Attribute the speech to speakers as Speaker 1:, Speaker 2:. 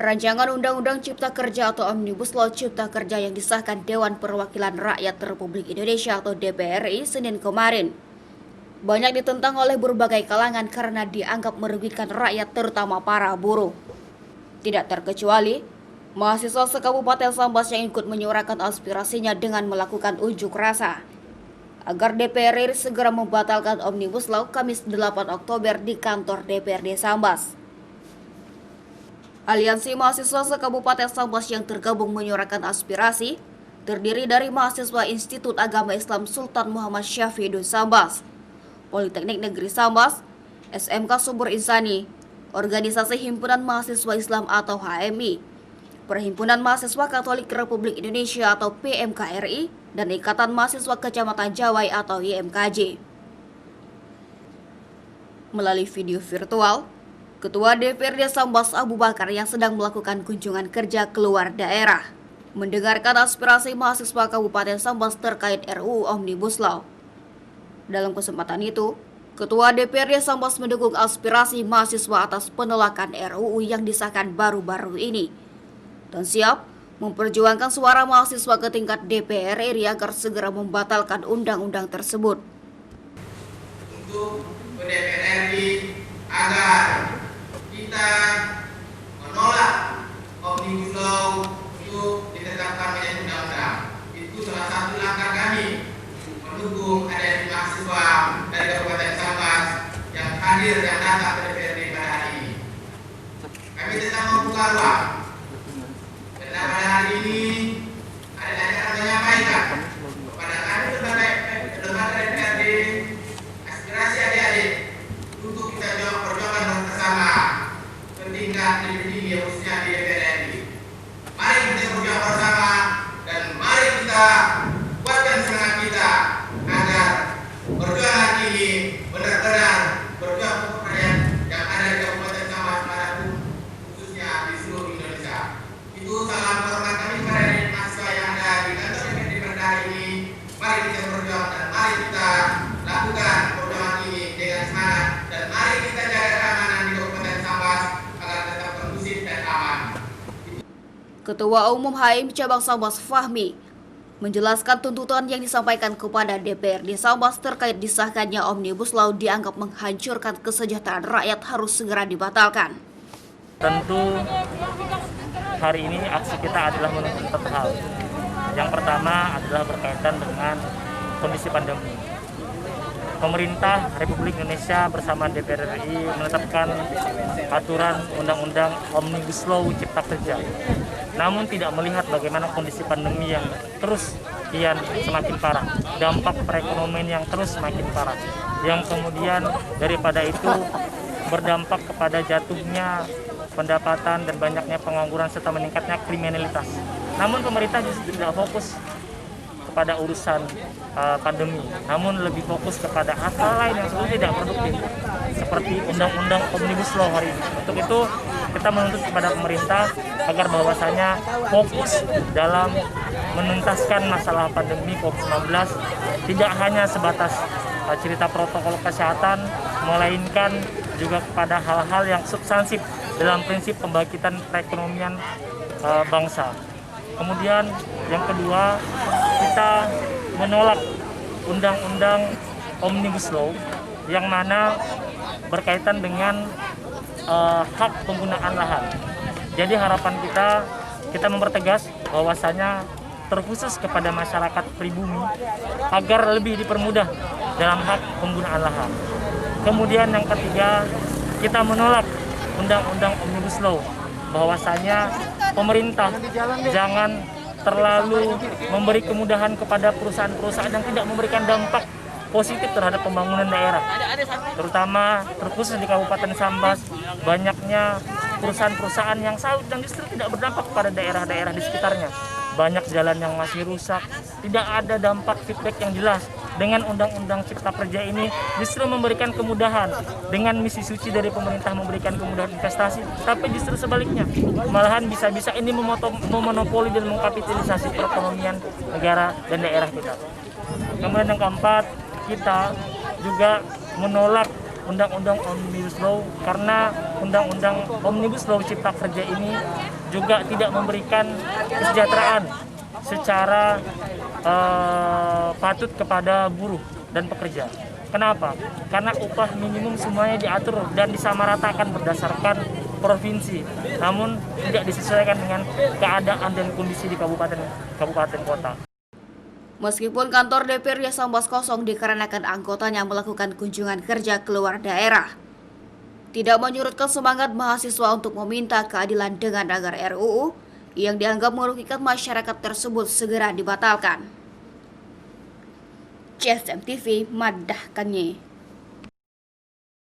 Speaker 1: Rancangan Undang-Undang Cipta Kerja atau Omnibus Law Cipta Kerja yang disahkan Dewan Perwakilan Rakyat Republik Indonesia atau DPR RI Senin kemarin banyak ditentang oleh berbagai kalangan karena dianggap merugikan rakyat terutama para buruh. Tidak terkecuali mahasiswa se-Kabupaten Sambas yang ikut menyuarakan aspirasinya dengan melakukan unjuk rasa agar DPR RI segera membatalkan Omnibus Law Kamis 8 Oktober di kantor DPRD Sambas. Aliansi Mahasiswa se-Kabupaten Sambas yang tergabung menyuarakan aspirasi terdiri dari mahasiswa Institut Agama Islam Sultan Muhammad Syafiuddin Sambas, Politeknik Negeri Sambas, SMK Subur Insani, Organisasi Himpunan Mahasiswa Islam atau HMI, Perhimpunan Mahasiswa Katolik Republik Indonesia atau PMKRI, dan Ikatan Mahasiswa Kecamatan Jawai atau YMKJ. Melalui video virtual, Ketua DPRD Sambas Abu Bakar yang sedang melakukan kunjungan kerja keluar daerah mendengarkan aspirasi mahasiswa Kabupaten Sambas terkait RUU Omnibus Law. Dalam kesempatan itu, Ketua DPRD Sambas mendukung aspirasi mahasiswa atas penolakan RUU yang disahkan baru-baru ini dan siap memperjuangkan suara mahasiswa ke tingkat DPR RI agar segera membatalkan undang-undang tersebut.
Speaker 2: Untuk DPR RI agar kita menolak Omnibus Law untuk ditetapkan menjadi undang-undang. Itu salah satu langkah kami mendukung adanya mahasiswa dari Kabupaten Sambas yang hadir dan datang ke DPRD pada hari ini. Kami tetap membuka ruang karena pada hari ini ada acara menyampaikan kepada kami berbagai lembaga DPRD aspirasi adik-adik untuk kita perjuangkan bersama ke tingkat lebih tinggi khususnya di DPR RI. Mari kita berjuang bersama dan mari kita kuatkan semangat kita agar perjuangan ini benar-benar berjuang untuk rakyat yang ada di Kabupaten Sambas maupun khususnya di seluruh Indonesia. Itu salam hormat kami kepada mahasiswa yang ada di kantor DPRD pada hari ini. Mari kita berjuang dan mari kita lakukan perjuangan ini dengan semangat dan mari kita jaga keamanan di Kabupaten Sambas agar tetap kondusif dan aman.
Speaker 1: Ketua Umum HMI Cabang Sambas Fahmi menjelaskan tuntutan yang disampaikan kepada DPRD Sambas terkait disahkannya Omnibus Law dianggap menghancurkan kesejahteraan rakyat harus segera dibatalkan.
Speaker 3: Tentu hari ini aksi kita adalah menuntut satu hal. Yang pertama adalah berkaitan dengan kondisi pandemi. Pemerintah Republik Indonesia bersama DPR RI menetapkan aturan Undang-Undang Omnibus Law Cipta Kerja. Namun tidak melihat bagaimana kondisi pandemi yang terus kian semakin parah, dampak perekonomian yang terus semakin parah, yang kemudian daripada itu berdampak kepada jatuhnya pendapatan dan banyaknya pengangguran serta meningkatnya kriminalitas. Namun pemerintah justru tidak fokus kepada urusan pandemi, namun lebih fokus kepada hal lain yang sebetulnya tidak produktif, seperti Undang-Undang Omnibus Law hari ini. Untuk itu kita menuntut kepada pemerintah agar bahwasanya fokus dalam menuntaskan masalah pandemi COVID-19 tidak hanya sebatas cerita protokol kesehatan, melainkan juga kepada hal-hal yang substansif dalam prinsip pembangkitan perekonomian bangsa. Kemudian yang kedua, kita menolak Undang-Undang Omnibus Law yang mana berkaitan dengan hak penggunaan lahan. Jadi harapan kita mempertegas bahwasanya terkhusus kepada masyarakat pribumi agar lebih dipermudah dalam hak penggunaan lahan. Kemudian yang ketiga, kita menolak Undang-Undang Omnibus Law bahwasanya pemerintah jangan terlalu memberi kemudahan kepada perusahaan-perusahaan yang tidak memberikan dampak positif terhadap pembangunan daerah, terutama terkhusus di Kabupaten Sambas banyaknya perusahaan-perusahaan yang sawit yang justru tidak berdampak pada daerah-daerah di sekitarnya. Banyak jalan yang masih rusak, tidak ada dampak feedback yang jelas. Dengan Undang-Undang Cipta Kerja ini justru memberikan kemudahan, dengan misi suci dari pemerintah memberikan kemudahan investasi, tapi justru sebaliknya, malahan bisa-bisa ini memonopoli dan mengkapitalisasi perekonomian negara dan daerah kita. Kemudian yang keempat, kita juga menolak Undang-Undang Omnibus Law, karena Undang-Undang Omnibus Law Cipta Kerja ini juga tidak memberikan kesejahteraan secara patut kepada buruh dan pekerja. Kenapa? Karena upah minimum semuanya diatur dan disamaratakan berdasarkan provinsi, namun tidak disesuaikan dengan keadaan dan kondisi di kabupaten kota.
Speaker 1: Meskipun kantor DPR Sambas kosong dikarenakan anggotanya melakukan kunjungan kerja keluar daerah, tidak menyurutkan semangat mahasiswa untuk meminta keadilan dengan agar RUU yang dianggap merugikan masyarakat tersebut segera dibatalkan. CSM TV madahkannya.